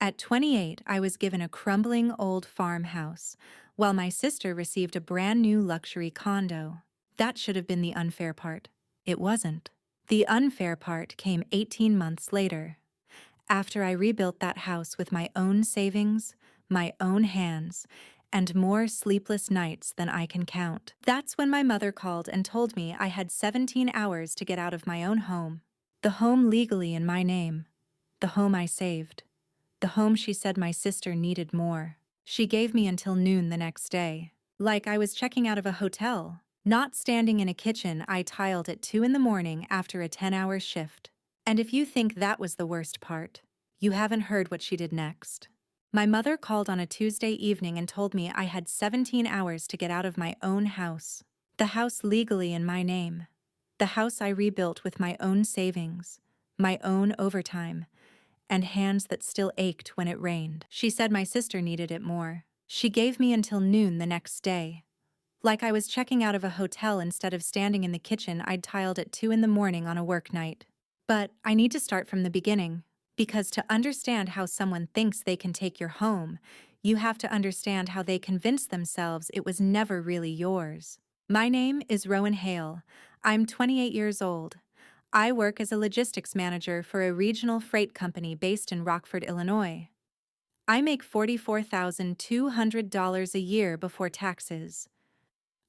At 28, I was given a crumbling old farmhouse, while my sister received a brand new luxury condo. That should have been the unfair part. It wasn't. The unfair part came 18 months later, after I rebuilt that house with my own savings, my own hands, and more sleepless nights than I can count. That's when my mother called and told me I had 17 hours to get out of my own home. The home legally in my name. The home I saved. The home she said my sister needed more. She gave me until noon the next day. Like I was checking out of a hotel. Not standing in a kitchen I tiled at 2 in the morning after a 10-hour shift. And if you think that was the worst part, you haven't heard what she did next. My mother called on a Tuesday evening and told me I had 17 hours to get out of my own house. The house legally in my name. The house I rebuilt with my own savings, my own overtime, and hands that still ached when it rained. She said my sister needed it more. She gave me until noon the next day. Like I was checking out of a hotel instead of standing in the kitchen I'd tiled at 2 in the morning on a work night. But I need to start from the beginning, because to understand how someone thinks they can take your home, you have to understand how they convinced themselves it was never really yours. My name is Rowan Hale. I'm 28 years old. I work as a logistics manager for a regional freight company based in Rockford, Illinois. I make $44,200 a year before taxes.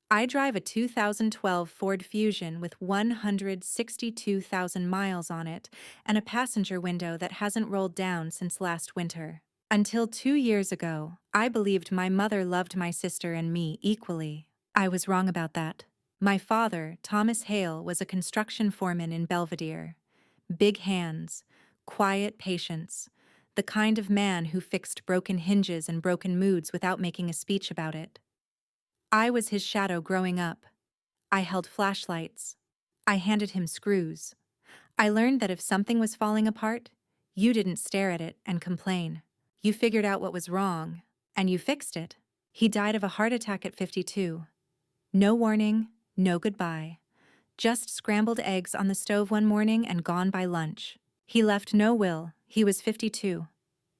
I drive a 2012 Ford Fusion with 162,000 miles on it and a passenger window that hasn't rolled down since last winter. Until 2 years ago, I believed my mother loved my sister and me equally. I was wrong about that. My father, Thomas Hale, was a construction foreman in Belvedere. Big hands, quiet patience, the kind of man who fixed broken hinges and broken moods without making a speech about it. I was his shadow growing up. I held flashlights. I handed him screws. I learned that if something was falling apart, you didn't stare at it and complain. You figured out what was wrong, and you fixed it. He died of a heart attack at 52. No warning, no goodbye. Just scrambled eggs on the stove one morning and gone by lunch. He left no will. He was 52.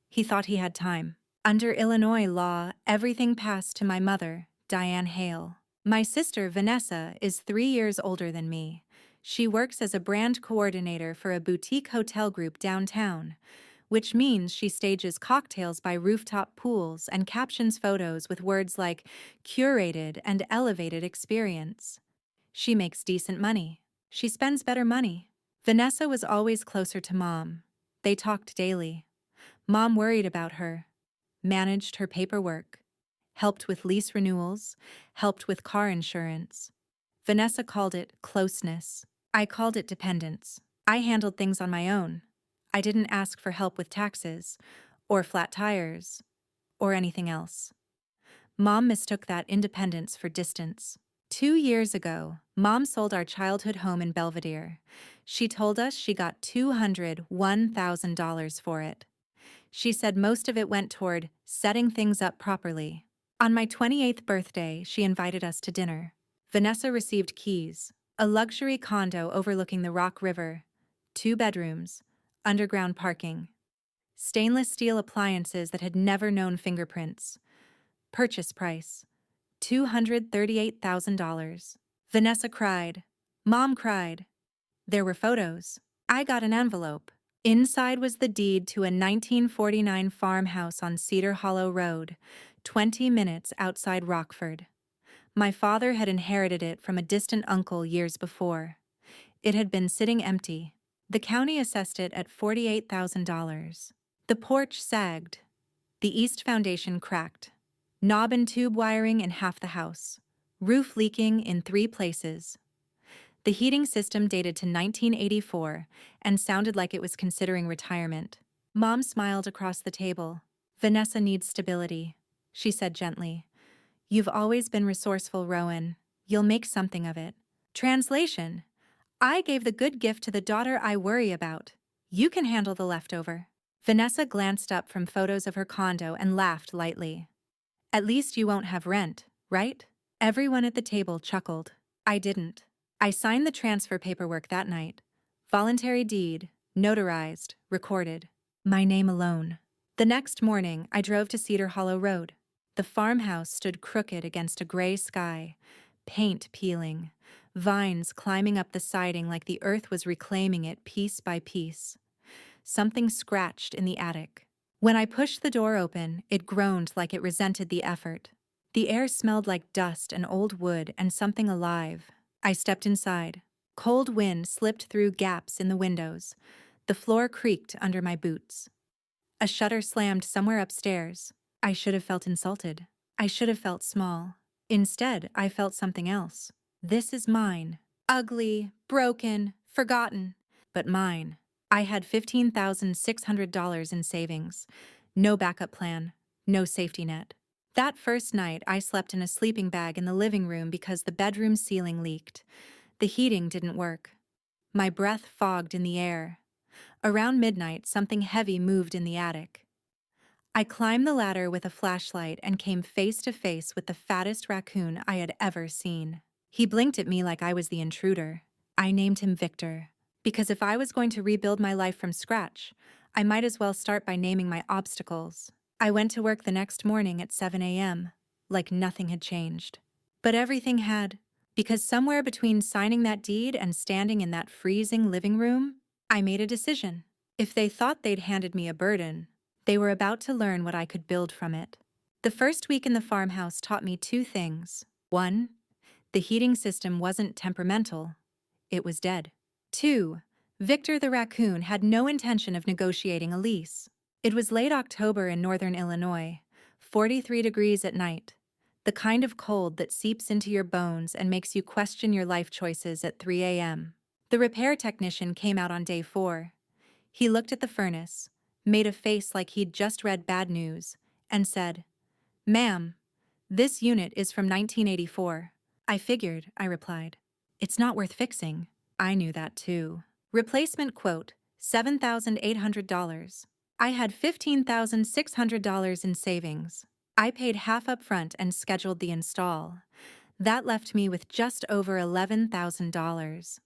He thought he had time. Under Illinois law, everything passed to my mother, Diane Hale. My sister, Vanessa, is 3 years older than me. She works as a brand coordinator for a boutique hotel group downtown, which means she stages cocktails by rooftop pools and captions photos with words like curated and elevated experience. She makes decent money. She spends better money. Vanessa was always closer to Mom. They talked daily. Mom worried about her, managed her paperwork, helped with lease renewals, helped with car insurance. Vanessa called it closeness. I called it dependence. I handled things on my own. I didn't ask for help with taxes, or flat tires, or anything else. Mom mistook that independence for distance. 2 years ago, Mom sold our childhood home in Belvedere. She told us she got $201,000 for it. She said most of it went toward setting things up properly. On my 28th birthday, she invited us to dinner. Vanessa received keys, a luxury condo overlooking the Rock River, 2 bedrooms, underground parking, stainless steel appliances that had never known fingerprints. Purchase price, $238,000. Vanessa cried. Mom cried. There were photos. I got an envelope. Inside was the deed to a 1949 farmhouse on Cedar Hollow Road, 20 minutes outside Rockford. My father had inherited it from a distant uncle years before. It had been sitting empty. The county assessed it at $48,000. The porch sagged. The east foundation cracked. Knob and tube wiring in half the house. Roof leaking in 3 places. The heating system dated to 1984 and sounded like it was considering retirement. Mom smiled across the table. Vanessa needs stability, she said gently. You've always been resourceful, Rowan. You'll make something of it. Translation: I gave the good gift to the daughter I worry about. You can handle the leftover. Vanessa glanced up from photos of her condo and laughed lightly. At least you won't have rent, right? Everyone at the table chuckled. I didn't. I signed the transfer paperwork that night. Voluntary deed, notarized, recorded. My name alone. The next morning, I drove to Cedar Hollow Road. The farmhouse stood crooked against a gray sky, paint peeling, vines climbing up the siding like the earth was reclaiming it piece by piece. Something scratched in the attic. When I pushed the door open, it groaned like it resented the effort. The air smelled like dust and old wood and something alive. I stepped inside. Cold wind slipped through gaps in the windows. The floor creaked under my boots. A shutter slammed somewhere upstairs. I should have felt insulted. I should have felt small. Instead, I felt something else. This is mine. Ugly, broken, forgotten. But mine. I had $15,600 in savings. No backup plan. No safety net. That first night, I slept in a sleeping bag in the living room because the bedroom ceiling leaked. The heating didn't work. My breath fogged in the air. Around midnight, something heavy moved in the attic. I climbed the ladder with a flashlight and came face to face with the fattest raccoon I had ever seen. He blinked at me like I was the intruder. I named him Victor, because if I was going to rebuild my life from scratch, I might as well start by naming my obstacles. I went to work the next morning at 7 a.m., like nothing had changed. But everything had, because somewhere between signing that deed and standing in that freezing living room, I made a decision. If they thought they'd handed me a burden, they were about to learn what I could build from it. The first week in the farmhouse taught me two things. 1, the heating system wasn't temperamental. It was dead. 2, Victor the raccoon had no intention of negotiating a lease. It was late October in northern Illinois, 43 degrees at night, the kind of cold that seeps into your bones and makes you question your life choices at 3 a.m. The repair technician came out on day 4. He looked at the furnace, made a face like he'd just read bad news, and said, "Ma'am, this unit is from 1984. I figured, I replied. It's not worth fixing. I knew that too. Replacement quote, $7,800. I had $15,600 in savings. I paid half up front and scheduled the install. That left me with just over $11,000.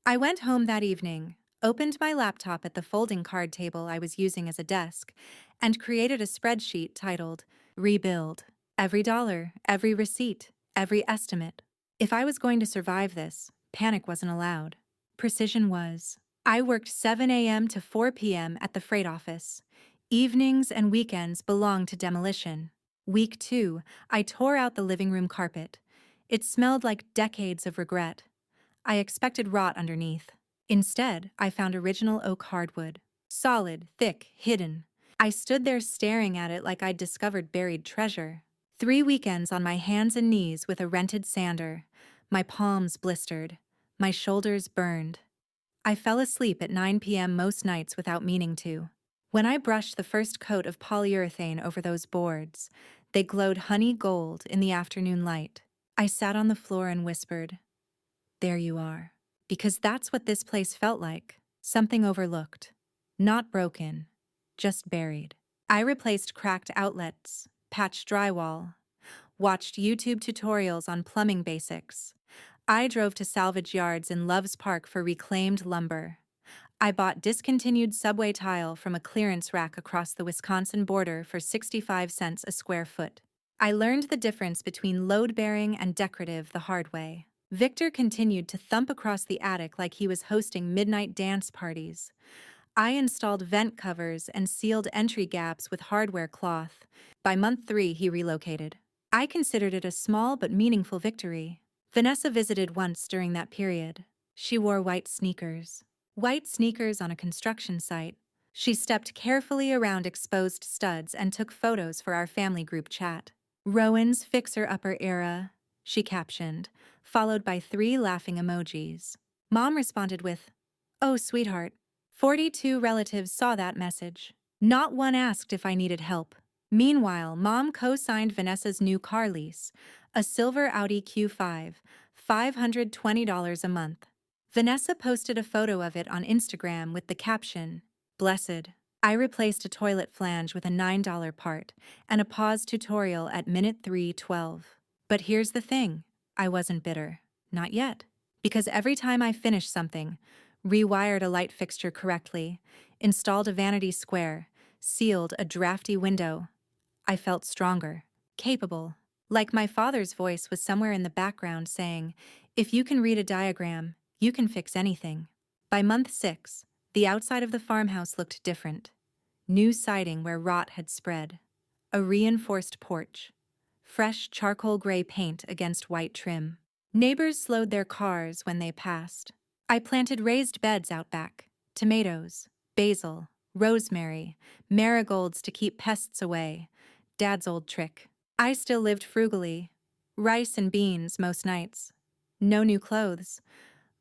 I went home that evening, opened my laptop at the folding card table I was using as a desk, and created a spreadsheet titled Rebuild. Every dollar, every receipt, every estimate. If I was going to survive this, panic wasn't allowed. Precision was. I worked 7 a.m. to 4 p.m. at the freight office. Evenings and weekends belonged to demolition. Week 2, I tore out the living room carpet. It smelled like decades of regret. I expected rot underneath. Instead, I found original oak hardwood. Solid, thick, hidden. I stood there staring at it like I'd discovered buried treasure. 3 weekends on my hands and knees with a rented sander. My palms blistered. My shoulders burned. I fell asleep at 9 p.m. most nights without meaning to. When I brushed the first coat of polyurethane over those boards, they glowed honey gold in the afternoon light. I sat on the floor and whispered, "There you are." Because that's what this place felt like. Something overlooked. Not broken. Just buried. I replaced cracked outlets, patched drywall, watched YouTube tutorials on plumbing basics. I drove to salvage yards in Loves Park for reclaimed lumber. I bought discontinued subway tile from a clearance rack across the Wisconsin border for 65 cents a square foot. I learned the difference between load-bearing and decorative the hard way. Victor continued to thump across the attic like he was hosting midnight dance parties. I installed vent covers and sealed entry gaps with hardware cloth. By month 3, he relocated. I considered it a small but meaningful victory. Vanessa visited once during that period. She wore white sneakers. White sneakers on a construction site. She stepped carefully around exposed studs and took photos for our family group chat. "Rowan's fixer-upper era," she captioned, followed by 3 laughing emojis. Mom responded with, "Oh, sweetheart." 42 relatives saw that message. Not one asked if I needed help. Meanwhile, Mom co-signed Vanessa's new car lease, a silver Audi Q5, $520 a month. Vanessa posted a photo of it on Instagram with the caption, "Blessed." I replaced a toilet flange with a $9 part and a pause tutorial at minute 3:12. But here's the thing, I wasn't bitter. Not yet. Because every time I finished something, rewired a light fixture correctly, installed a vanity square, sealed a drafty window. I felt stronger, capable. Like my father's voice was somewhere in the background saying, "If you can read a diagram, you can fix anything." By month 6, the outside of the farmhouse looked different. New siding where rot had spread. A reinforced porch. Fresh charcoal gray paint against white trim. Neighbors slowed their cars when they passed. I planted raised beds out back. Tomatoes, basil, rosemary, marigolds to keep pests away. Dad's old trick. I still lived frugally. Rice and beans most nights. No new clothes.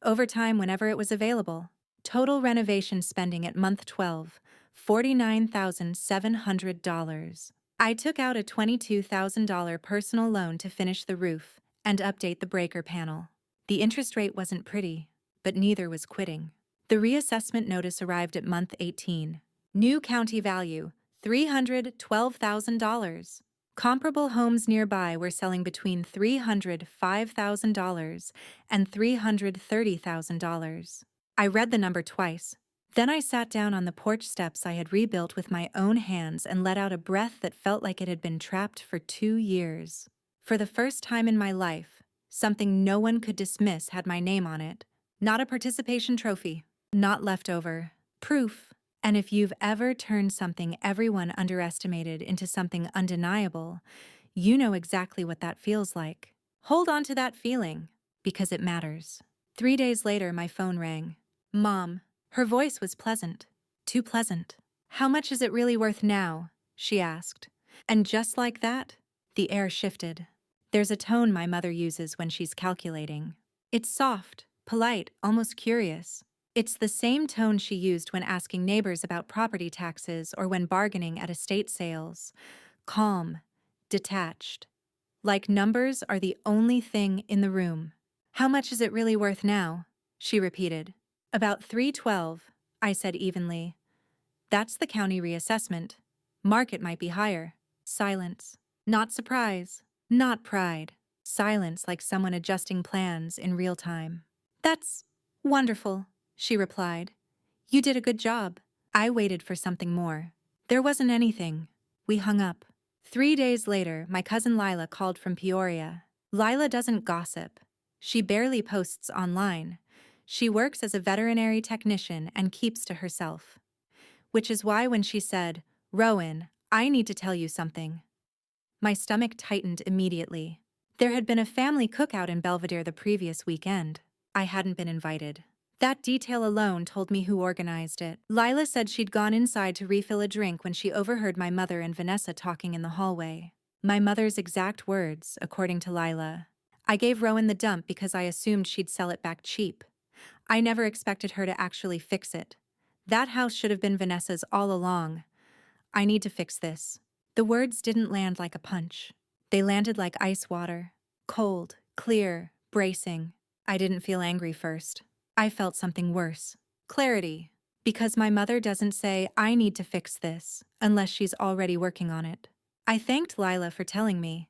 Overtime whenever it was available. Total renovation spending at month 12, $49,700. I took out a $22,000 personal loan to finish the roof and update the breaker panel. The interest rate wasn't pretty, but neither was quitting. The reassessment notice arrived at month 18. New county value, $312,000. Comparable homes nearby were selling between $305,000 and $330,000. I read the number twice. Then I sat down on the porch steps I had rebuilt with my own hands and let out a breath that felt like it had been trapped for 2 years. For the first time in my life, something no one could dismiss had my name on it. Not a participation trophy, not leftover. Proof. And if you've ever turned something everyone underestimated into something undeniable, you know exactly what that feels like. Hold on to that feeling, because it matters. 3 days later, my phone rang. Mom. Her voice was pleasant. Too pleasant. "How much is it really worth now?" she asked. And just like that, the air shifted. There's a tone my mother uses when she's calculating. It's soft, polite, almost curious. It's the same tone she used when asking neighbors about property taxes or when bargaining at estate sales. Calm, detached. Like numbers are the only thing in the room. "How much is it really worth now?" she repeated. "About $312," I said evenly. "That's the county reassessment. Market might be higher." Silence. Not surprise. Not pride. Silence like someone adjusting plans in real time. "That's wonderful," she replied. "You did a good job." I waited for something more. There wasn't anything. We hung up. 3 days later, my cousin Lila called from Peoria. Lila doesn't gossip. She barely posts online. She works as a veterinary technician and keeps to herself. Which is why when she said, "Rowan, I need to tell you something," my stomach tightened immediately. There had been a family cookout in Belvedere the previous weekend. I hadn't been invited. That detail alone told me who organized it. Lila said she'd gone inside to refill a drink when she overheard my mother and Vanessa talking in the hallway. My mother's exact words, according to Lila. "I gave Rowan the dump because I assumed she'd sell it back cheap. I never expected her to actually fix it. That house should have been Vanessa's all along. I need to fix this." The words didn't land like a punch. They landed like ice water. Cold, clear, bracing. I didn't feel angry first. I felt something worse. Clarity. Because my mother doesn't say, "I need to fix this," unless she's already working on it. I thanked Lila for telling me.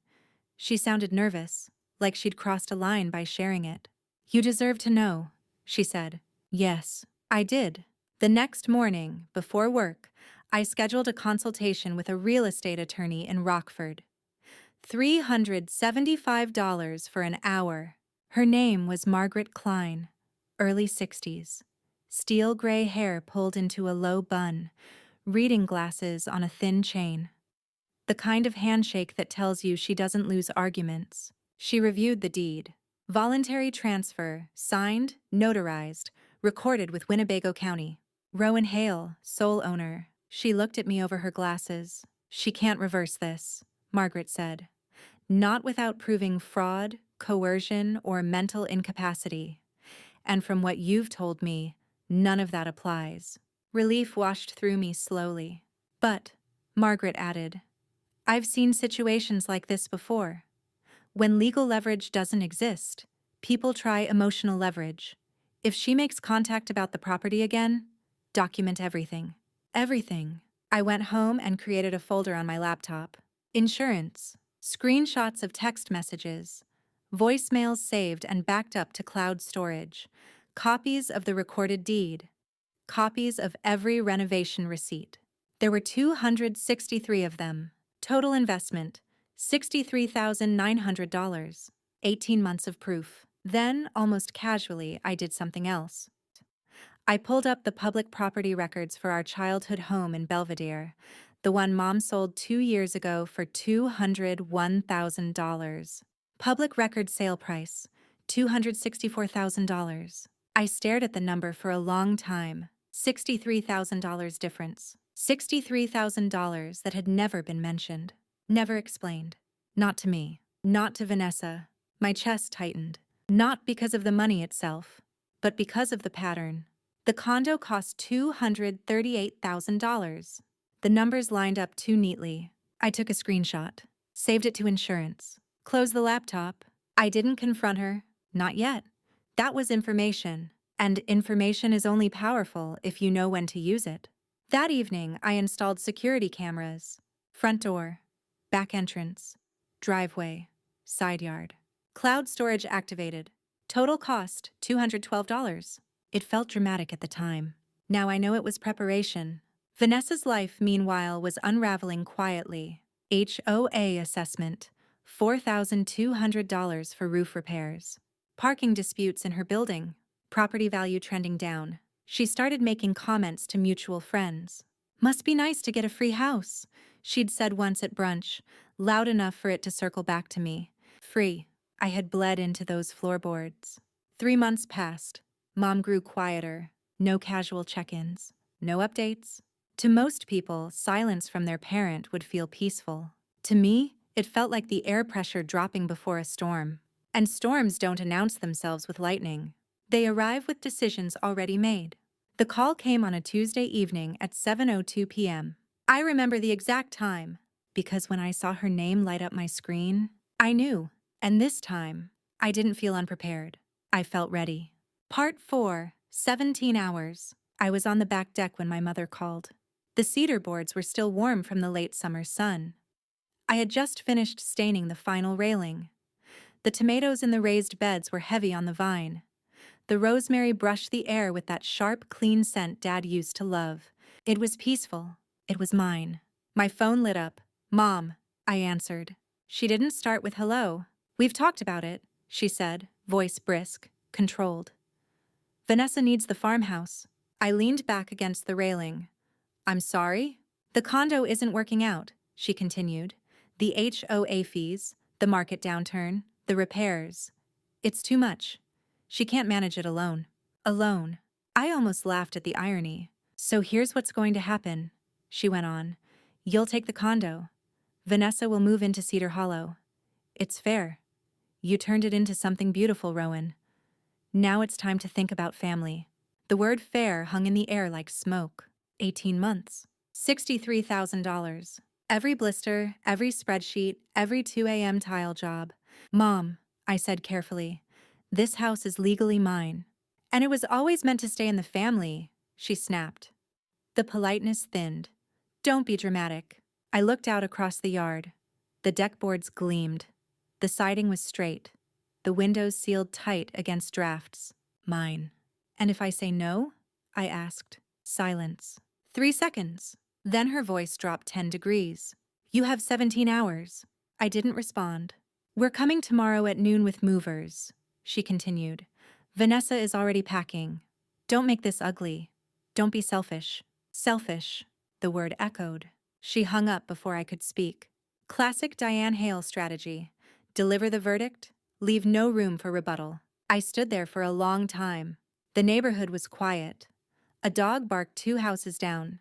She sounded nervous, like she'd crossed a line by sharing it. "You deserve to know," she said. Yes, I did. The next morning, before work, I scheduled a consultation with a real estate attorney in Rockford. $375 for an hour. Her name was Margaret Klein, early 60s. Steel gray hair pulled into a low bun, reading glasses on a thin chain. The kind of handshake that tells you she doesn't lose arguments. She reviewed the deed. Voluntary transfer, signed, notarized, recorded with Winnebago County. Rowan Hale, sole owner. She looked at me over her glasses. "She can't reverse this," Margaret said. "Not without proving fraud, coercion, or mental incapacity. And from what you've told me, none of that applies." Relief washed through me slowly. "But," Margaret added, "I've seen situations like this before. When legal leverage doesn't exist, people try emotional leverage. If she makes contact about the property again, document everything." Everything. I went home and created a folder on my laptop. Insurance, screenshots of text messages, voicemails saved and backed up to cloud storage, copies of the recorded deed, copies of every renovation receipt. There were 263 of them. Total investment, $63,900. 18 months of proof. Then, almost casually, I did something else. I pulled up the public property records for our childhood home in Belvedere, the one Mom sold 2 years ago for $201,000. Public record sale price, $264,000. I stared at the number for a long time. $63,000 difference. $63,000 that had never been mentioned. Never explained. Not to me. Not to Vanessa. My chest tightened. Not because of the money itself, but because of the pattern. The condo cost $238,000. The numbers lined up too neatly. I took a screenshot, saved it to insurance, closed the laptop. I didn't confront her. Not yet. That was information, and information is only powerful if you know when to use it. That evening, I installed security cameras. Front door, back entrance, driveway, side yard. Cloud storage activated. Total cost, $212. It felt dramatic at the time. Now I know it was preparation. Vanessa's life, meanwhile, was unraveling quietly. HOA assessment, $4,200 for roof repairs. Parking disputes in her building. Property value trending down. She started making comments to mutual friends. Must be nice to get a free house, she'd said once at brunch, loud enough for it to circle back to me. Free. I had bled into those floorboards. 3 months passed. Mom grew quieter. No casual check-ins. No updates. To most people, silence from their parent would feel peaceful. To me, it felt like the air pressure dropping before a storm. And storms don't announce themselves with lightning. They arrive with decisions already made. The call came on a Tuesday evening at 7:02 p.m. I remember the exact time, because when I saw her name light up my screen, I knew. And this time, I didn't feel unprepared. I felt ready. Part 4, 17 hours. I was on the back deck when my mother called. The cedar boards were still warm from the late summer sun. I had just finished staining the final railing. The tomatoes in the raised beds were heavy on the vine. The rosemary brushed the air with that sharp, clean scent Dad used to love. It was peaceful. It was mine. My phone lit up. "Mom," I answered. She didn't start with hello. "We've talked about it," she said, voice brisk, controlled. "Vanessa needs the farmhouse." I leaned back against the railing. "I'm sorry?" "The condo isn't working out," she continued. "The HOA fees, the market downturn, the repairs. It's too much. She can't manage it alone." Alone. I almost laughed at the irony. "So here's what's going to happen," she went on. "You'll take the condo. Vanessa will move into Cedar Hollow. It's fair. You turned it into something beautiful, Rowan. Now it's time to think about family." The word fair hung in the air like smoke. 18 months. $63,000. Every blister, every spreadsheet, every 2 a.m. tile job. "Mom," I said carefully, "this house is legally mine." "And it was always meant to stay in the family," she snapped. The politeness thinned. "Don't be dramatic." I looked out across the yard. The deck boards gleamed. The siding was straight. The windows sealed tight against drafts. Mine. "And if I say no?" I asked. Silence. 3 seconds. Then her voice dropped 10 degrees. "You have 17 hours. I didn't respond. "We're coming tomorrow at noon with movers," she continued. "Vanessa is already packing. Don't make this ugly. Don't be selfish." Selfish. The word echoed. She hung up before I could speak. Classic Diane Hale strategy. Deliver the verdict, leave no room for rebuttal. I stood there for a long time. The neighborhood was quiet. A dog barked 2 houses down.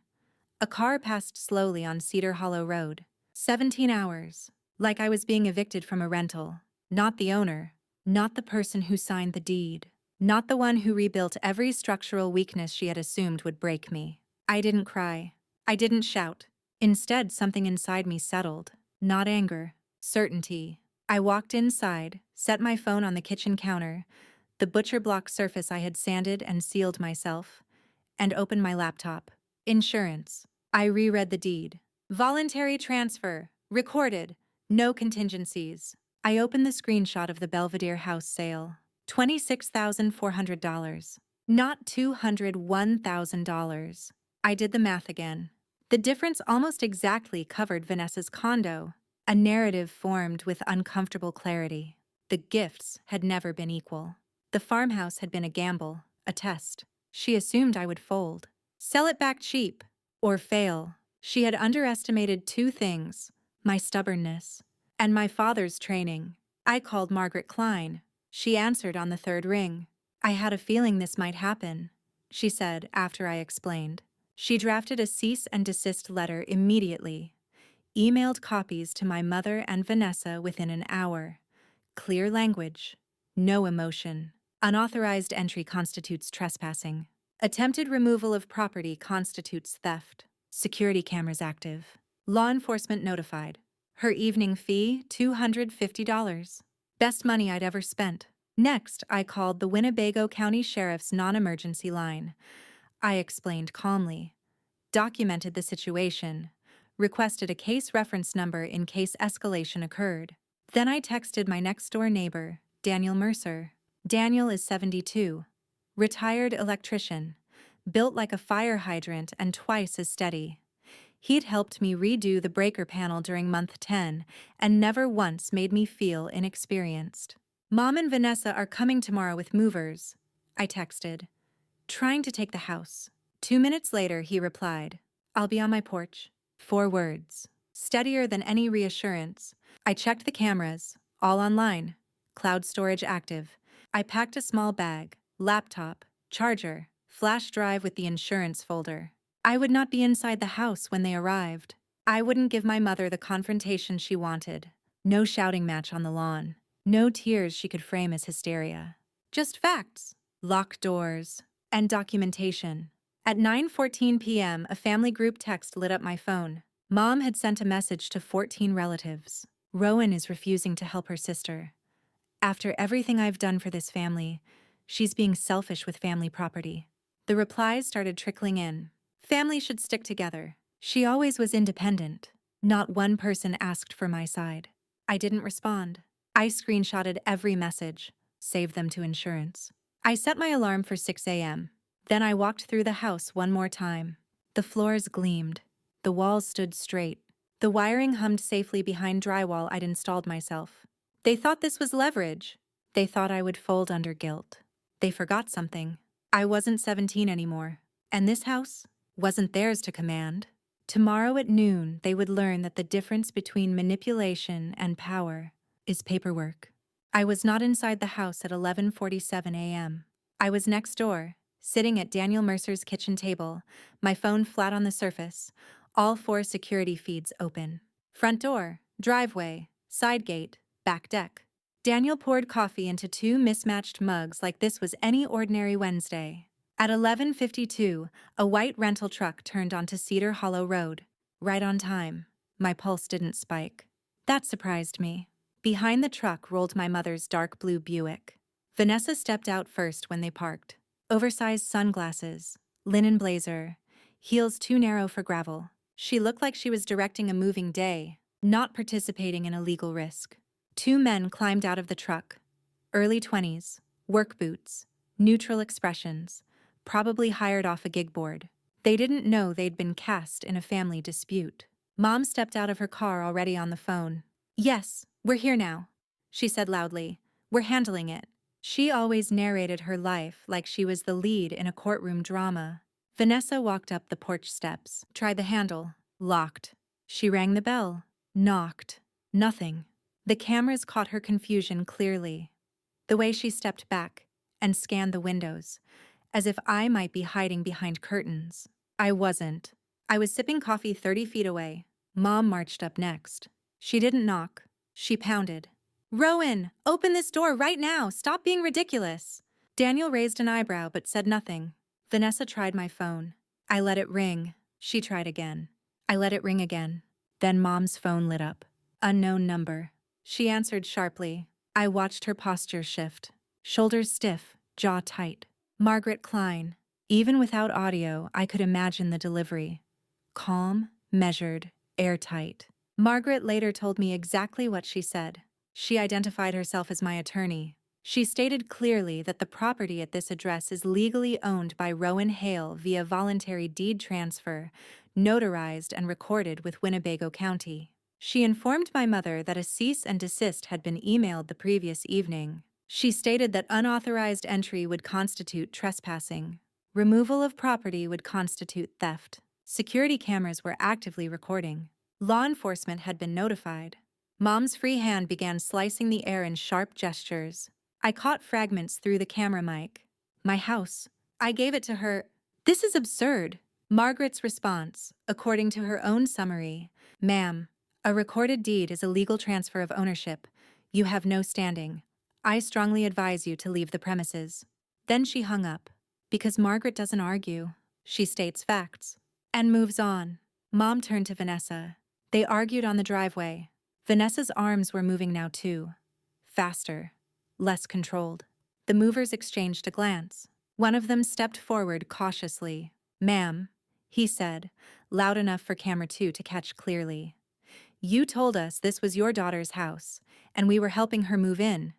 A car passed slowly on Cedar Hollow Road. 17 hours. Like I was being evicted from a rental. Not the owner. Not the person who signed the deed. Not the one who rebuilt every structural weakness she had assumed would break me. I didn't cry. I didn't shout. Instead, something inside me settled. Not anger. Certainty. I walked inside, set my phone on the kitchen counter, the butcher block surface I had sanded and sealed myself, and opened my laptop. Insurance. I reread the deed. Voluntary transfer. Recorded. No contingencies. I opened the screenshot of the Belvedere house sale. $26,400. Not $201,000. I did the math again. The difference almost exactly covered Vanessa's condo, a narrative formed with uncomfortable clarity. The gifts had never been equal. The farmhouse had been a gamble, a test. She assumed I would fold, sell it back cheap, or fail. She had underestimated two things: my stubbornness and my father's training. I called Margaret Klein. She answered on the third ring. "I had a feeling this might happen," she said after I explained. She drafted a cease and desist letter immediately, emailed copies to my mother and Vanessa within an hour. Clear language, no emotion. Unauthorized entry constitutes trespassing. Attempted removal of property constitutes theft. Security cameras active. Law enforcement notified. Her evening fee, $250. Best money I'd ever spent. Next, I called the Winnebago County Sheriff's non-emergency line. I explained calmly, documented the situation, requested a case reference number in case escalation occurred. Then I texted my next-door neighbor, Daniel Mercer. Daniel is 72, retired electrician, built like a fire hydrant and twice as steady. He'd helped me redo the breaker panel during month 10 and never once made me feel inexperienced. "Mom and Vanessa are coming tomorrow with movers," I texted, trying to take the house. 2 minutes later, he replied, "I'll be on my porch." 4 words, steadier than any reassurance. I checked the cameras, all online, cloud storage active. I packed a small bag, laptop, charger, flash drive with the insurance folder. I would not be inside the house when they arrived. I wouldn't give my mother the confrontation she wanted. No shouting match on the lawn. No tears she could frame as hysteria. Just facts, locked doors, and documentation. At 9:14 p.m., a family group text lit up my phone. Mom had sent a message to 14 relatives. "Rowan is refusing to help her sister. After everything I've done for this family, she's being selfish with family property." The replies started trickling in. "Family should stick together. She always was independent." Not one person asked for my side. I didn't respond. I screenshotted every message, saved them to insurance. I set my alarm for 6 a.m. Then I walked through the house one more time. The floors gleamed. The walls stood straight. The wiring hummed safely behind drywall I'd installed myself. They thought this was leverage. They thought I would fold under guilt. They forgot something. I wasn't 17 anymore. And this house wasn't theirs to command. Tomorrow at noon, they would learn that the difference between manipulation and power is paperwork. I was not inside the house at 11:47 a.m. I was next door, sitting at Daniel Mercer's kitchen table, my phone flat on the surface, all 4 security feeds open. Front door, driveway, side gate, back deck. Daniel poured coffee into 2 mismatched mugs like this was any ordinary Wednesday. At 11:52, a white rental truck turned onto Cedar Hollow Road. Right on time. My pulse didn't spike. That surprised me. Behind the truck rolled my mother's dark blue Buick. Vanessa stepped out first when they parked. Oversized sunglasses, linen blazer, heels too narrow for gravel. She looked like she was directing a moving day, not participating in a legal risk. 2 men climbed out of the truck. Early 20s, work boots, neutral expressions, probably hired off a gig board. They didn't know they'd been cast in a family dispute. Mom stepped out of her car already on the phone. "Yes, we're here now," she said loudly. "We're handling it." She always narrated her life like she was the lead in a courtroom drama. Vanessa walked up the porch steps, tried the handle, locked. She rang the bell, knocked. Nothing. The cameras caught her confusion clearly. The way she stepped back and scanned the windows, as if I might be hiding behind curtains. I wasn't. I was sipping coffee 30 feet away. Mom marched up next. She didn't knock. She pounded. "Rowan, open this door right now! Stop being ridiculous!" Daniel raised an eyebrow but said nothing. Vanessa tried my phone. I let it ring. She tried again. I let it ring again. Then Mom's phone lit up. Unknown number. She answered sharply. I watched her posture shift. Shoulders stiff, jaw tight. Margaret Klein. Even without audio, I could imagine the delivery. Calm, measured, airtight. Margaret later told me exactly what she said. She identified herself as my attorney. She stated clearly that the property at this address is legally owned by Rowan Hale via voluntary deed transfer, notarized and recorded with Winnebago County. She informed my mother that a cease and desist had been emailed the previous evening. She stated that unauthorized entry would constitute trespassing. Removal of property would constitute theft. Security cameras were actively recording. Law enforcement had been notified. Mom's free hand began slicing the air in sharp gestures. I caught fragments through the camera mic. My house. I gave it to her. This is absurd. Margaret's response, according to her own summary, "Ma'am, a recorded deed is a legal transfer of ownership. You have no standing. I strongly advise you to leave the premises." Then she hung up. Because Margaret doesn't argue. She states facts. And moves on. Mom turned to Vanessa. They argued on the driveway. Vanessa's arms were moving now too. Faster. Less controlled. The movers exchanged a glance. One of them stepped forward cautiously. "Ma'am," he said, loud enough for camera 2 to catch clearly. "You told us this was your daughter's house, and we were helping her move in.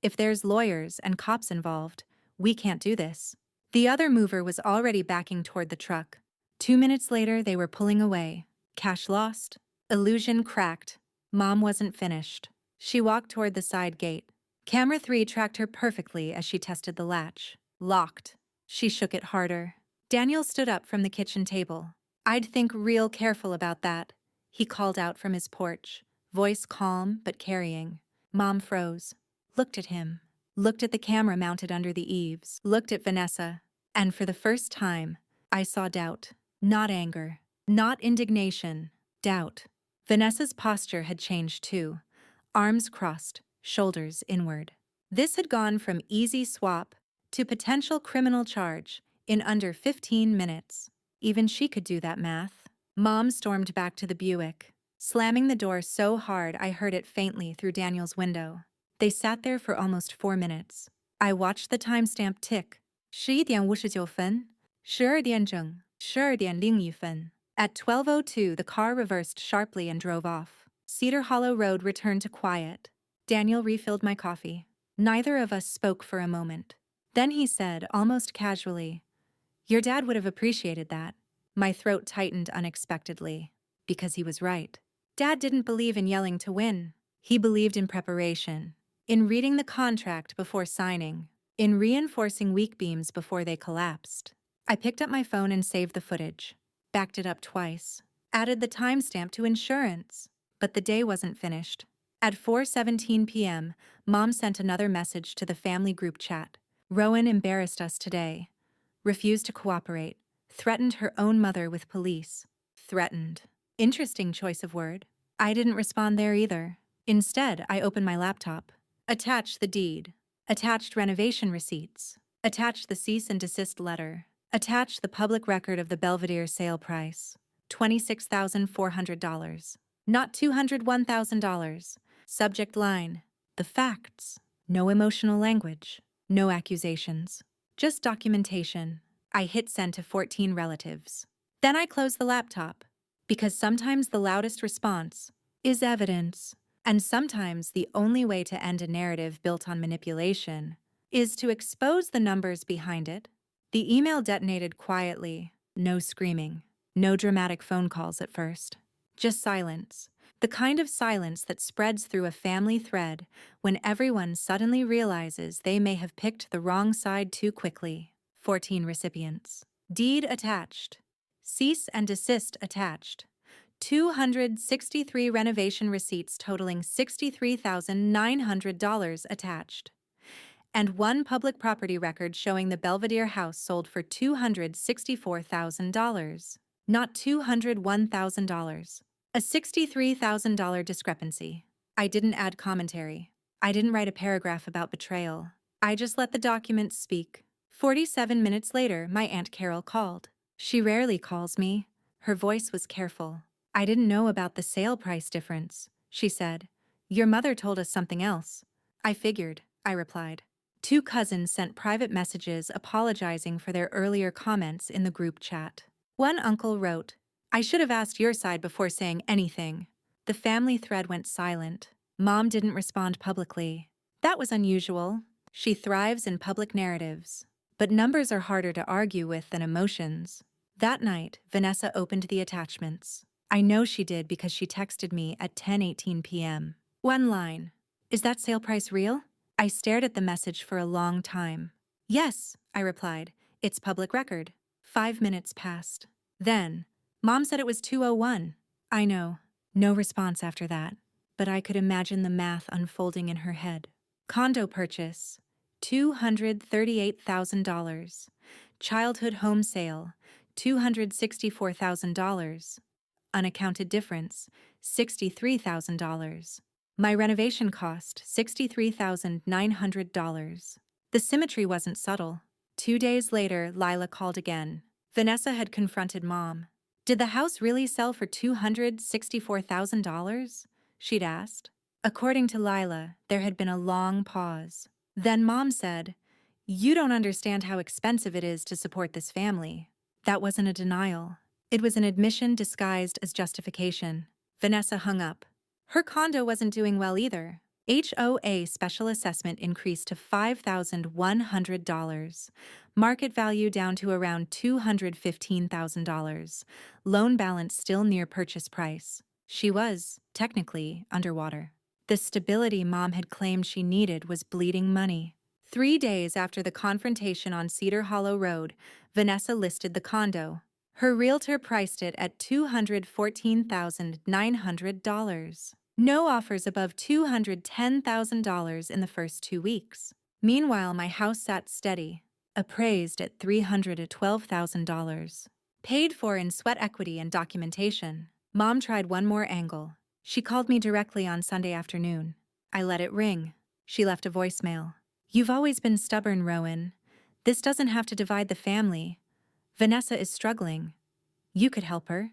If there's lawyers and cops involved, we can't do this." The other mover was already backing toward the truck. 2 minutes later, they were pulling away. Cash lost. Illusion cracked. Mom wasn't finished. She walked toward the side gate. Camera 3 tracked her perfectly as she tested the latch. Locked. She shook it harder. Daniel stood up from the kitchen table. "I'd think real careful about that," he called out from his porch, voice calm but carrying. Mom froze. Looked at him. Looked at the camera mounted under the eaves. Looked at Vanessa. And for the first time, I saw doubt. Not anger. Not indignation. Doubt. Vanessa's posture had changed too. Arms crossed, shoulders inward. This had gone from easy swap to potential criminal charge in under 15 minutes. Even she could do that math. Mom stormed back to the Buick, slamming the door so hard I heard it faintly through Daniel's window. They sat there for almost 4 minutes. I watched the timestamp tick. 11:59 12:01. At 12:02, the car reversed sharply and drove off. Cedar Hollow Road returned to quiet. Daniel refilled my coffee. Neither of us spoke for a moment. Then he said, almost casually, "Your dad would have appreciated that." My throat tightened unexpectedly. Because he was right. Dad didn't believe in yelling to win. He believed in preparation. In reading the contract before signing. In reinforcing weak beams before they collapsed. I picked up my phone and saved the footage. Backed it up twice. Added the timestamp to insurance. But the day wasn't finished. At 4:17 p.m., Mom sent another message to the family group chat. "Rowan embarrassed us today. Refused to cooperate. Threatened her own mother with police." Threatened. Interesting choice of word. I didn't respond there either. Instead, I opened my laptop. Attached the deed. Attached renovation receipts. Attached the cease and desist letter. Attached the public record of the Belvedere sale price. $26,400. Not $201,000. Subject line. The facts. No emotional language. No accusations. Just documentation. I hit send to 14 relatives. Then I closed the laptop. Because sometimes the loudest response is evidence. And sometimes the only way to end a narrative built on manipulation is to expose the numbers behind it. The email detonated quietly. No screaming. No dramatic phone calls at first. Just silence. The kind of silence that spreads through a family thread when everyone suddenly realizes they may have picked the wrong side too quickly. 14 recipients. Deed attached. Cease and desist attached. 263 renovation receipts totaling $63,900 attached. And one public property record showing the Belvedere house sold for $264,000, not $201,000. A $63,000 discrepancy. I didn't add commentary. I didn't write a paragraph about betrayal. I just let the documents speak. 47 minutes later, my Aunt Carol called. She rarely calls me. Her voice was careful. "I didn't know about the sale price difference," she said. "Your mother told us something else." "I figured," I replied. 2 cousins sent private messages apologizing for their earlier comments in the group chat. One uncle wrote, "I should have asked your side before saying anything." The family thread went silent. Mom didn't respond publicly. That was unusual. She thrives in public narratives. But numbers are harder to argue with than emotions. That night, Vanessa opened the attachments. I know she did because she texted me at 10:18 p.m. One line. Is that sale price real? I stared at the message for a long time. Yes, I replied. It's public record. 5 minutes passed. Then, Mom said it was 2:01. I know. No response after that. But I could imagine the math unfolding in her head. Condo purchase, $238,000. Childhood home sale, $264,000. Unaccounted difference, $63,000. My renovation cost, $63,900. The symmetry wasn't subtle. 2 days later, Lila called again. Vanessa had confronted Mom. Did the house really sell for $264,000? She'd asked. According to Lila, there had been a long pause. Then Mom said, "You don't understand how expensive it is to support this family." That wasn't a denial. It was an admission disguised as justification. Vanessa hung up. Her condo wasn't doing well either. HOA special assessment increased to $5,100. Market value down to around $215,000. Loan balance still near purchase price. She was, technically, underwater. The stability Mom had claimed she needed was bleeding money. 3 days after the confrontation on Cedar Hollow Road, Vanessa listed the condo. Her realtor priced it at $214,900. No offers above $210,000 in the first 2 weeks. Meanwhile, my house sat steady, appraised at $312,000. Paid for in sweat equity and documentation. Mom tried one more angle. She called me directly on Sunday afternoon. I let it ring. She left a voicemail. "You've always been stubborn, Rowan. This doesn't have to divide the family. Vanessa is struggling. You could help her.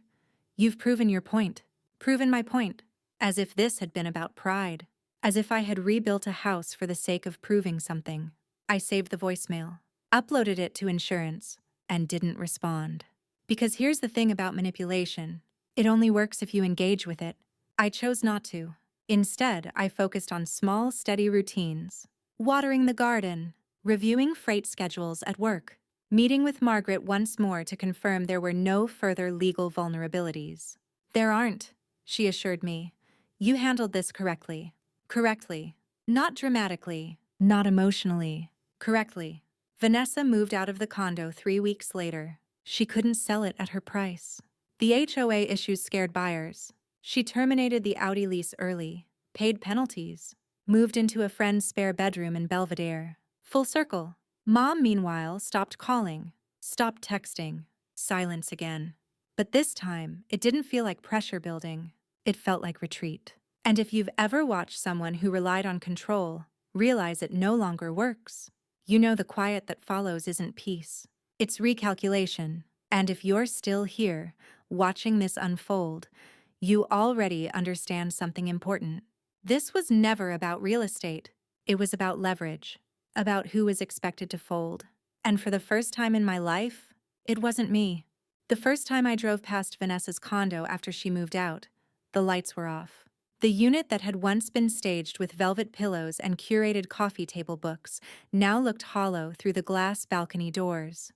You've proven your point." Proven my point. As if this had been about pride. As if I had rebuilt a house for the sake of proving something. I saved the voicemail, uploaded it to insurance, and didn't respond. Because here's the thing about manipulation. It only works if you engage with it. I chose not to. Instead, I focused on small, steady routines. Watering the garden, reviewing freight schedules at work, meeting with Margaret once more to confirm there were no further legal vulnerabilities. "There aren't," she assured me. "You handled this correctly." Correctly. Not dramatically, not emotionally. Correctly. Vanessa moved out of the condo 3 weeks later. She couldn't sell it at her price. The HOA issues scared buyers. She terminated the Audi lease early, paid penalties, moved into a friend's spare bedroom in Belvedere. Full circle. Mom, meanwhile, stopped calling, stopped texting. Silence again. But this time, it didn't feel like pressure building. It felt like retreat. And if you've ever watched someone who relied on control realize it no longer works, you know the quiet that follows isn't peace. It's recalculation. And if you're still here, watching this unfold, you already understand something important. This was never about real estate. It was about leverage, about who was expected to fold. And for the first time in my life, it wasn't me. The first time I drove past Vanessa's condo after she moved out, the lights were off. The unit that had once been staged with velvet pillows and curated coffee table books now looked hollow through the glass balcony doors.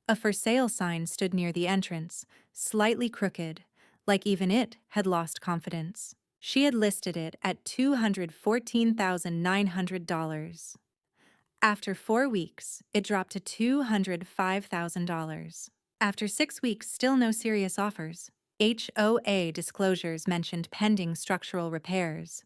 A for sale sign stood near the entrance, slightly crooked, like even it had lost confidence. She had listed it at $214,900. After 4 weeks, it dropped to $205,000. After 6 weeks, still no serious offers. HOA disclosures mentioned pending structural repairs.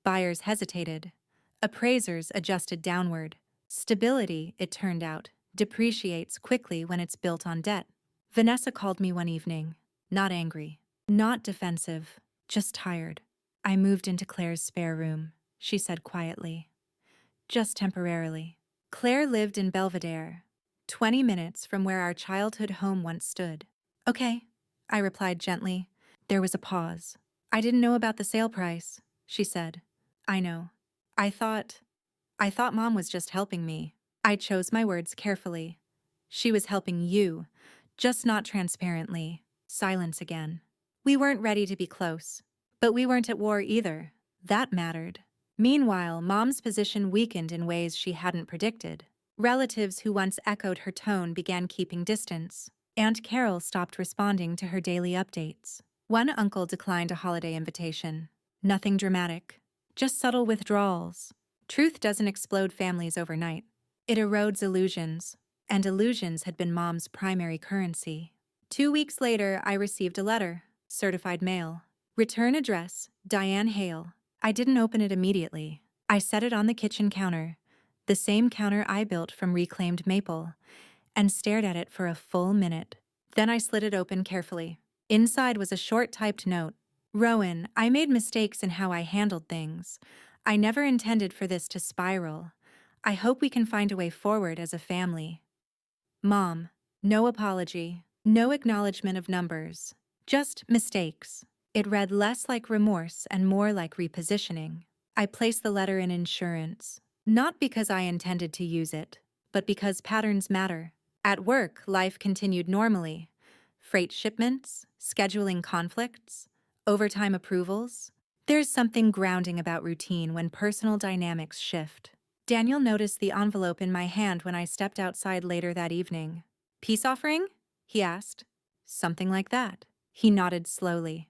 Buyers hesitated. Appraisers adjusted downward. Stability, it turned out, depreciates quickly when it's built on debt. Vanessa called me one evening. Not angry. Not defensive. Just tired. "I moved into Claire's spare room," she said quietly. "Just temporarily." Claire lived in Belvedere, 20 minutes from where our childhood home once stood. "Okay," I replied gently. There was a pause. "I didn't know about the sale price," she said. "I know. I thought Mom was just helping me." I chose my words carefully. "She was helping you, just not transparently." Silence again. We weren't ready to be close. But we weren't at war either. That mattered. Meanwhile, Mom's position weakened in ways she hadn't predicted. Relatives who once echoed her tone began keeping distance. Aunt Carol stopped responding to her daily updates. One uncle declined a holiday invitation. Nothing dramatic, just subtle withdrawals. Truth doesn't explode families overnight. It erodes illusions, and illusions had been Mom's primary currency. 2 weeks later, I received a letter, certified mail. Return address, Diane Hale. I didn't open it immediately. I set it on the kitchen counter, the same counter I built from reclaimed maple, and stared at it for a full minute. Then I slid it open carefully. Inside was a short typed note. Rowan, I made mistakes in how I handled things. I never intended for this to spiral. I hope we can find a way forward as a family. Mom, no apology, no acknowledgement of numbers, just mistakes. It read less like remorse and more like repositioning. I placed the letter in insurance, not because I intended to use it, but because patterns matter. At work, life continued normally. Freight shipments, scheduling conflicts, overtime approvals. There's something grounding about routine when personal dynamics shift. Daniel noticed the envelope in my hand when I stepped outside later that evening. Peace offering? He asked. Something like that. He nodded slowly.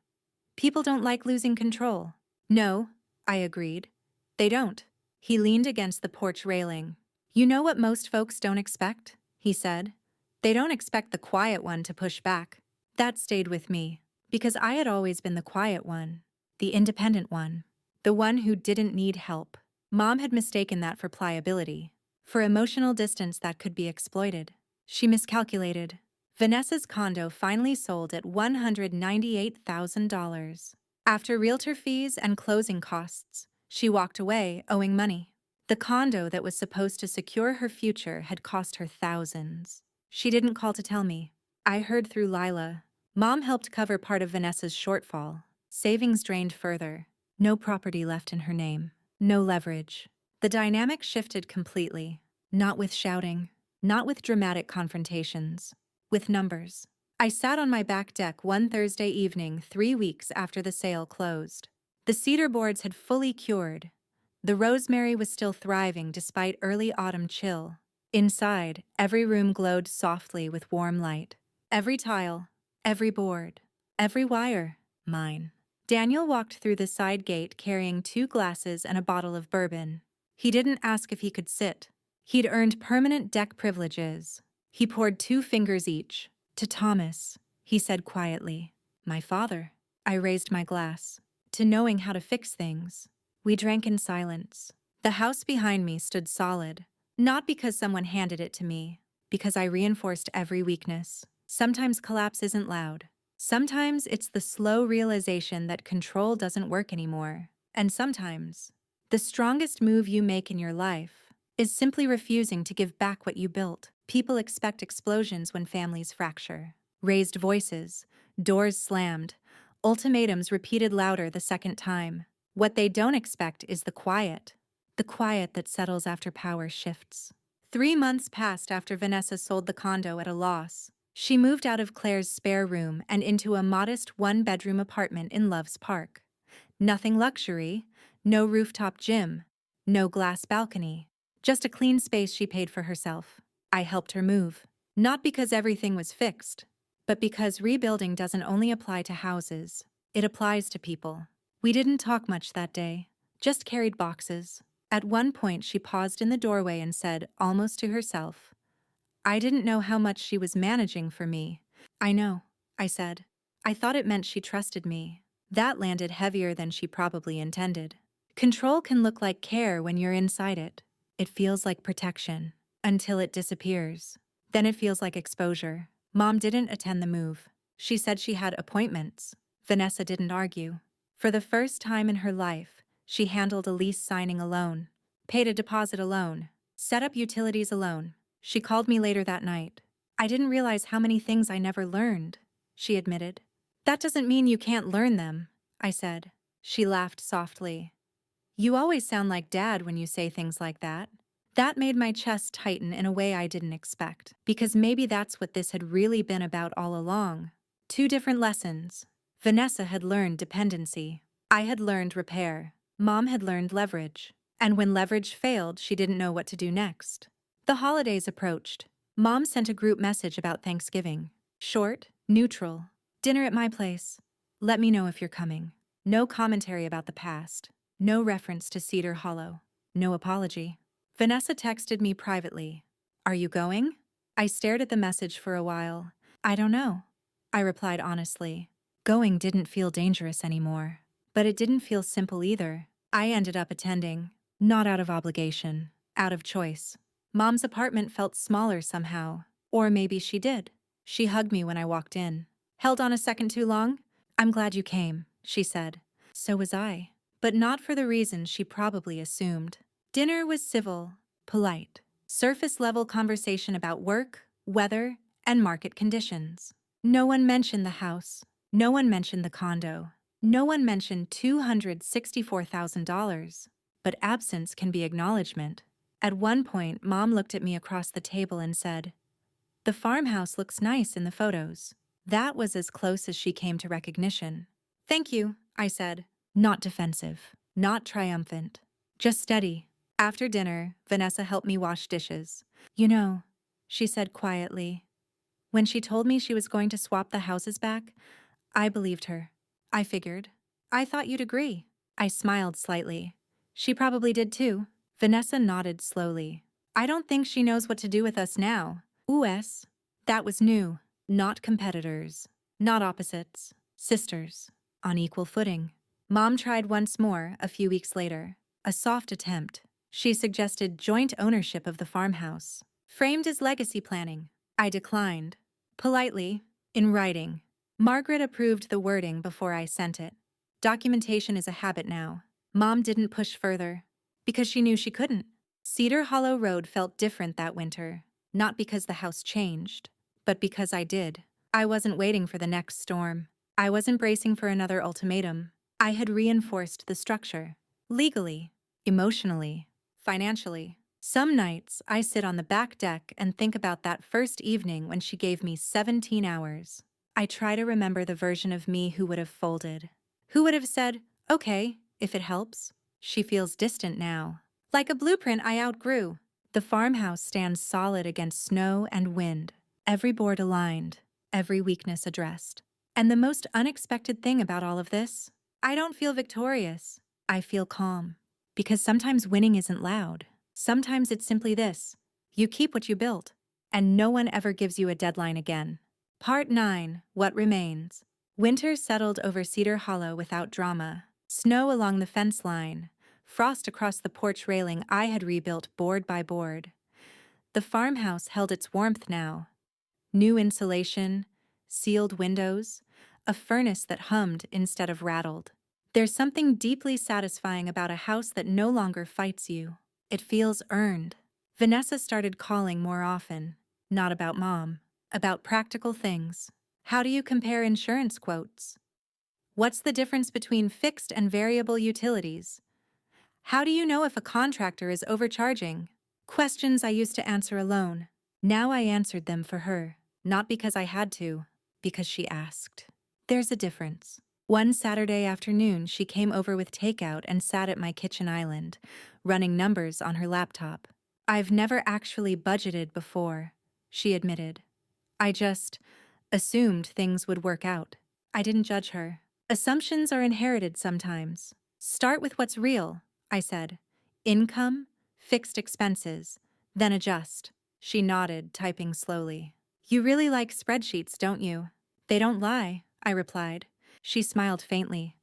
People don't like losing control. No, I agreed. They don't. He leaned against the porch railing. You know what most folks don't expect? He said. They don't expect the quiet one to push back. That stayed with me, because I had always been the quiet one, the independent one, the one who didn't need help. Mom had mistaken that for pliability, for emotional distance that could be exploited. She miscalculated. Vanessa's condo finally sold at $198,000. After realtor fees and closing costs, she walked away owing money. The condo that was supposed to secure her future had cost her thousands. She didn't call to tell me. I heard through Lila. Mom helped cover part of Vanessa's shortfall. Savings drained further. No property left in her name. No leverage. The dynamic shifted completely. Not with shouting. Not with dramatic confrontations. With numbers. I sat on my back deck one Thursday evening 3 weeks after the sale closed. The cedar boards had fully cured. The rosemary was still thriving despite early autumn chill. Inside, every room glowed softly with warm light. Every tile, every board, every wire, mine. Daniel walked through the side gate carrying 2 glasses and a bottle of bourbon. He didn't ask if he could sit. He'd earned permanent deck privileges. He poured 2 fingers each. To Thomas, he said quietly. My father. I raised my glass. To knowing how to fix things. We drank in silence. The house behind me stood solid. Not because someone handed it to me, because I reinforced every weakness. Sometimes collapse isn't loud. Sometimes it's the slow realization that control doesn't work anymore. And sometimes, the strongest move you make in your life is simply refusing to give back what you built. People expect explosions when families fracture. Raised voices, doors slammed, ultimatums repeated louder the second time. What they don't expect is the quiet that settles after power shifts. 3 months passed after Vanessa sold the condo at a loss. She moved out of Claire's spare room and into a modest 1-bedroom apartment in Love's Park. Nothing luxury, no rooftop gym, no glass balcony, just a clean space she paid for herself. I helped her move, not because everything was fixed, but because rebuilding doesn't only apply to houses, it applies to people. We didn't talk much that day, just carried boxes. At one point, she paused in the doorway and said, almost to herself, I didn't know how much she was managing for me. I know, I said. I thought it meant she trusted me. That landed heavier than she probably intended. Control can look like care when you're inside it. It feels like protection, until it disappears. Then it feels like exposure. Mom didn't attend the move. She said she had appointments. Vanessa didn't argue. For the first time in her life, she handled a lease signing alone, paid a deposit alone, set up utilities alone. She called me later that night. I didn't realize how many things I never learned, she admitted. That doesn't mean you can't learn them, I said. She laughed softly. You always sound like Dad when you say things like that. That made my chest tighten in a way I didn't expect, because maybe that's what this had really been about all along. 2 different lessons. Vanessa had learned dependency. I had learned repair. Mom had learned leverage. And when leverage failed, she didn't know what to do next. The holidays approached. Mom sent a group message about Thanksgiving. Short, neutral. Dinner at my place. Let me know if you're coming. No commentary about the past. No reference to Cedar Hollow. No apology. Vanessa texted me privately. Are you going? I stared at the message for a while. I don't know. I replied honestly. Going didn't feel dangerous anymore. But it didn't feel simple either. I ended up attending. Not out of obligation. Out of choice. Mom's apartment felt smaller somehow. Or maybe she did. She hugged me when I walked in. Held on a second too long? I'm glad you came, she said. So was I. But not for the reasons she probably assumed. Dinner was civil, polite. Surface-level conversation about work, weather, and market conditions. No one mentioned the house. No one mentioned the condo. No one mentioned $264,000. But absence can be acknowledgement. At one point, Mom looked at me across the table and said, "The farmhouse looks nice in the photos." That was as close as she came to recognition. "Thank you," I said. Not defensive. Not triumphant. Just steady. After dinner, Vanessa helped me wash dishes. You know, she said quietly, when she told me she was going to swap the houses back, I believed her. I figured. I thought you'd agree. I smiled slightly. She probably did too. Vanessa nodded slowly. I don't think she knows what to do with us now. US. That was new. Not competitors. Not opposites. Sisters. On equal footing. Mom tried once more a few weeks later. A soft attempt. She suggested joint ownership of the farmhouse. Framed as legacy planning. I declined. Politely. In writing. Margaret approved the wording before I sent it. Documentation is a habit now. Mom didn't push further. Because she knew she couldn't. Cedar Hollow Road felt different that winter. Not because the house changed, but because I did. I wasn't waiting for the next storm. I wasn't bracing for another ultimatum. I had reinforced the structure. Legally, emotionally, financially. Some nights, I sit on the back deck and think about that first evening when she gave me 17 hours. I try to remember the version of me who would have folded. Who would have said, okay, if it helps. She feels distant now. Like a blueprint I outgrew. The farmhouse stands solid against snow and wind. Every board aligned. Every weakness addressed. And the most unexpected thing about all of this? I don't feel victorious. I feel calm. Because sometimes winning isn't loud. Sometimes it's simply this. You keep what you built. And no one ever gives you a deadline again. Part 9. What Remains. Winter settled over Cedar Hollow without drama. Snow along the fence line. Frost across the porch railing I had rebuilt board by board. The farmhouse held its warmth now. New insulation, sealed windows, a furnace that hummed instead of rattled. There's something deeply satisfying about a house that no longer fights you. It feels earned. Vanessa started calling more often. Not about Mom. About practical things. How do you compare insurance quotes? What's the difference between fixed and variable utilities? How do you know if a contractor is overcharging? Questions I used to answer alone. Now I answered them for her. Not because I had to, because she asked. There's a difference. One Saturday afternoon, she came over with takeout and sat at my kitchen island, running numbers on her laptop. I've never actually budgeted before, she admitted. I just assumed things would work out. I didn't judge her. Assumptions are inherited sometimes. Start with what's real, I said. Income, fixed expenses, then adjust. She nodded, typing slowly. You really like spreadsheets, don't you? They don't lie, I replied. She smiled faintly.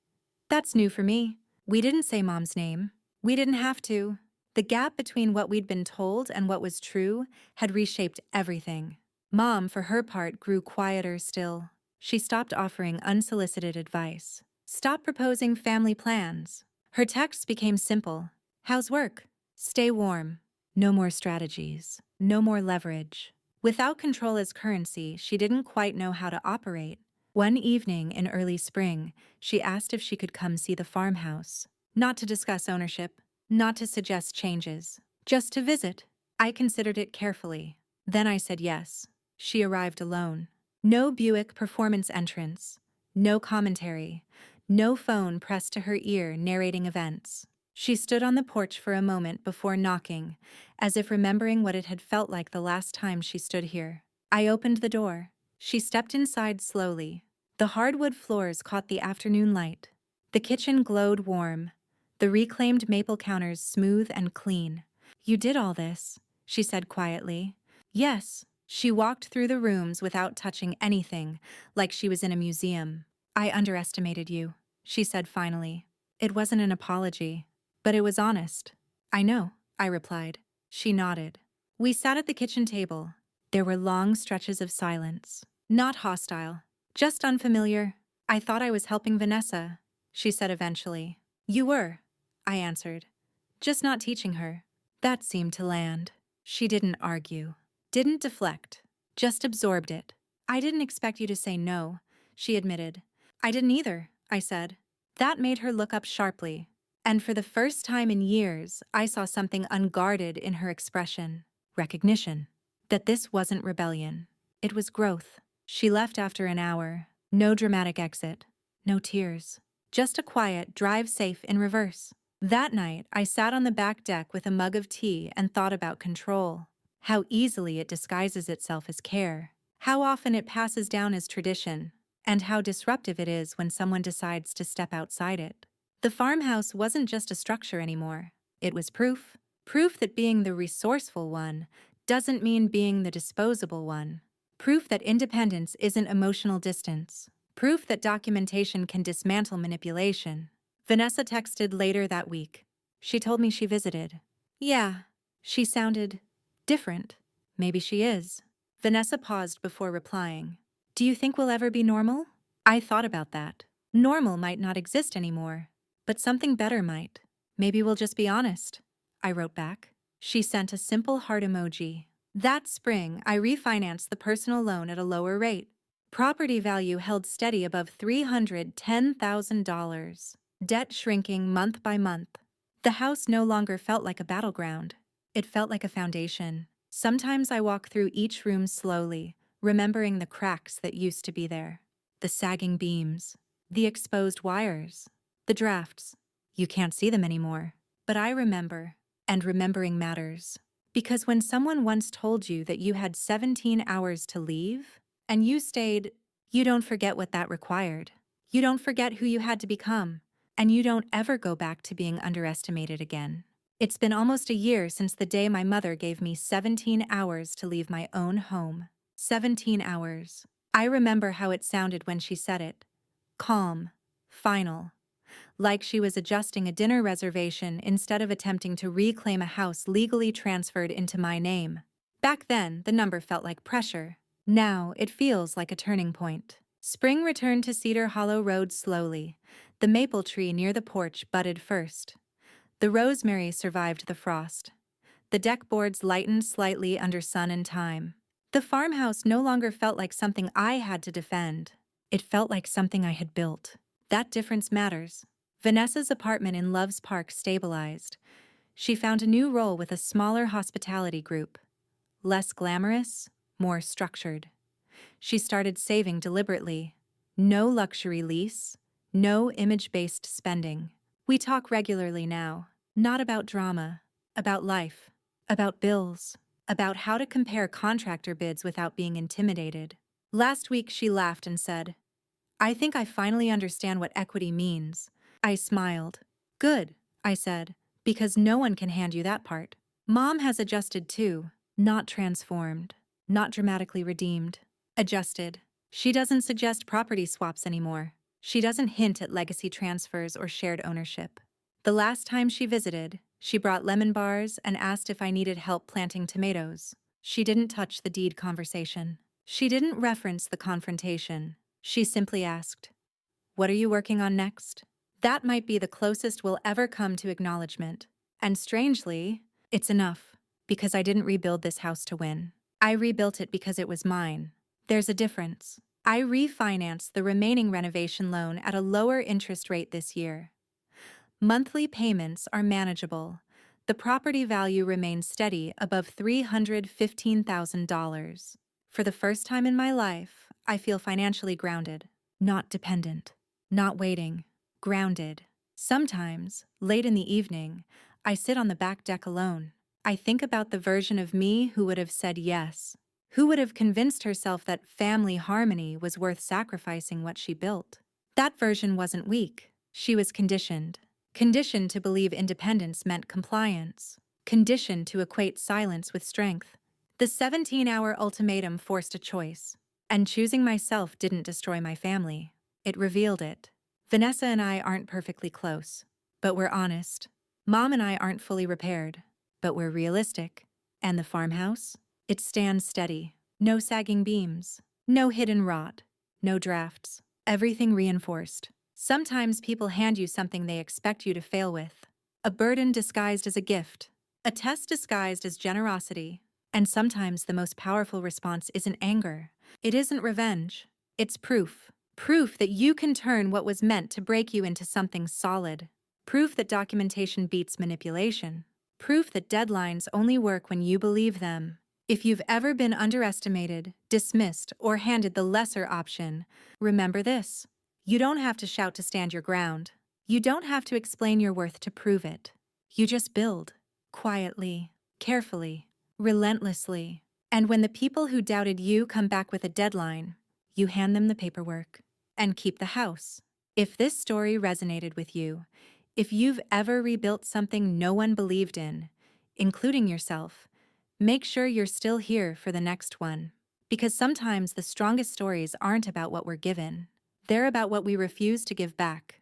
That's new for me. We didn't say Mom's name. We didn't have to. The gap between what we'd been told and what was true had reshaped everything. Mom, for her part, grew quieter still. She stopped offering unsolicited advice. Stopped proposing family plans. Her texts became simple. How's work? Stay warm. No more strategies. No more leverage. Without control as currency, she didn't quite know how to operate. One evening in early spring, she asked if she could come see the farmhouse. Not to discuss ownership, not to suggest changes, just to visit. I considered it carefully. Then I said yes. She arrived alone. No Buick performance entrance. No commentary. No phone pressed to her ear narrating events. She stood on the porch for a moment before knocking, as if remembering what it had felt like the last time she stood here. I opened the door. She stepped inside slowly. The hardwood floors caught the afternoon light. The kitchen glowed warm, the reclaimed maple counters smooth and clean. "You did all this," she said quietly. "Yes." She walked through the rooms without touching anything, like she was in a museum. "I underestimated you," she said finally. It wasn't an apology, but it was honest. "I know," I replied. She nodded. We sat at the kitchen table. There were long stretches of silence. Not hostile, just unfamiliar. "I thought I was helping Vanessa," she said eventually. "You were," I answered. "Just not teaching her." That seemed to land. She didn't argue, didn't deflect, just absorbed it. "I didn't expect you to say no," she admitted. "I didn't either," I said. That made her look up sharply. And for the first time in years, I saw something unguarded in her expression. Recognition. That this wasn't rebellion. It was growth. She left after an hour. No dramatic exit. No tears. Just a quiet drive safe in reverse. That night, I sat on the back deck with a mug of tea and thought about control. How easily it disguises itself as care. How often it passes down as tradition. And how disruptive it is when someone decides to step outside it. The farmhouse wasn't just a structure anymore. It was proof. Proof that being the resourceful one doesn't mean being the disposable one. Proof that independence isn't emotional distance. Proof that documentation can dismantle manipulation. Vanessa texted later that week. She told me she visited. "Yeah." She sounded different. Maybe she is. Vanessa paused before replying. "Do you think we'll ever be normal?" I thought about that. Normal might not exist anymore, but something better might. "Maybe we'll just be honest," I wrote back. She sent a simple heart emoji. That spring, I refinanced the personal loan at a lower rate. Property value held steady above $310,000. Debt shrinking month by month. The house no longer felt like a battleground. It felt like a foundation. Sometimes I walk through each room slowly, remembering the cracks that used to be there. The sagging beams, the exposed wires, the drafts. You can't see them anymore. But I remember, and remembering matters. Because when someone once told you that you had 17 hours to leave, and you stayed, you don't forget what that required. You don't forget who you had to become, and you don't ever go back to being underestimated again. It's been almost a year since the day my mother gave me 17 hours to leave my own home. 17 hours. I remember how it sounded when she said it. Calm. Final. Like she was adjusting a dinner reservation instead of attempting to reclaim a house legally transferred into my name. Back then, the number felt like pressure. Now, it feels like a turning point. Spring returned to Cedar Hollow Road slowly. The maple tree near the porch budded first. The rosemary survived the frost. The deck boards lightened slightly under sun and time. The farmhouse no longer felt like something I had to defend. It felt like something I had built. That difference matters. Vanessa's apartment in Loves Park stabilized. She found a new role with a smaller hospitality group. Less glamorous, more structured. She started saving deliberately. No luxury lease, no image-based spending. We talk regularly now, not about drama, about life, about bills, about how to compare contractor bids without being intimidated. Last week she laughed and said, "I think I finally understand what equity means." I smiled. "Good," I said, "because no one can hand you that part." Mom has adjusted too, not transformed, not dramatically redeemed. Adjusted. She doesn't suggest property swaps anymore. She doesn't hint at legacy transfers or shared ownership. The last time she visited, she brought lemon bars and asked if I needed help planting tomatoes. She didn't touch the deed conversation. She didn't reference the confrontation. She simply asked, "What are you working on next?" That might be the closest we'll ever come to acknowledgement. And strangely, it's enough, because I didn't rebuild this house to win. I rebuilt it because it was mine. There's a difference. I refinanced the remaining renovation loan at a lower interest rate this year. Monthly payments are manageable. The property value remains steady above $315,000. For the first time in my life, I feel financially grounded, not dependent, not waiting, grounded. Sometimes, late in the evening, I sit on the back deck alone. I think about the version of me who would have said yes, Who would have convinced herself that family harmony was worth sacrificing what she built? That version wasn't weak. She was conditioned. Conditioned to believe independence meant compliance. Conditioned to equate silence with strength. The 17-hour ultimatum forced a choice. And choosing myself didn't destroy my family. It revealed it. Vanessa and I aren't perfectly close, but we're honest. Mom and I aren't fully repaired, but we're realistic. And the farmhouse? It stands steady. No sagging beams. No hidden rot. No drafts. Everything reinforced. Sometimes people hand you something they expect you to fail with. A burden disguised as a gift. A test disguised as generosity. And sometimes the most powerful response isn't anger. It isn't revenge. It's proof. Proof that you can turn what was meant to break you into something solid. Proof that documentation beats manipulation. Proof that deadlines only work when you believe them. If you've ever been underestimated, dismissed, or handed the lesser option, remember this. You don't have to shout to stand your ground. You don't have to explain your worth to prove it. You just build. Quietly, carefully, relentlessly. And when the people who doubted you come back with a deadline, you hand them the paperwork and keep the house. If this story resonated with you, if you've ever rebuilt something no one believed in, including yourself, make sure you're still here for the next one. Because sometimes the strongest stories aren't about what we're given. They're about what we refuse to give back.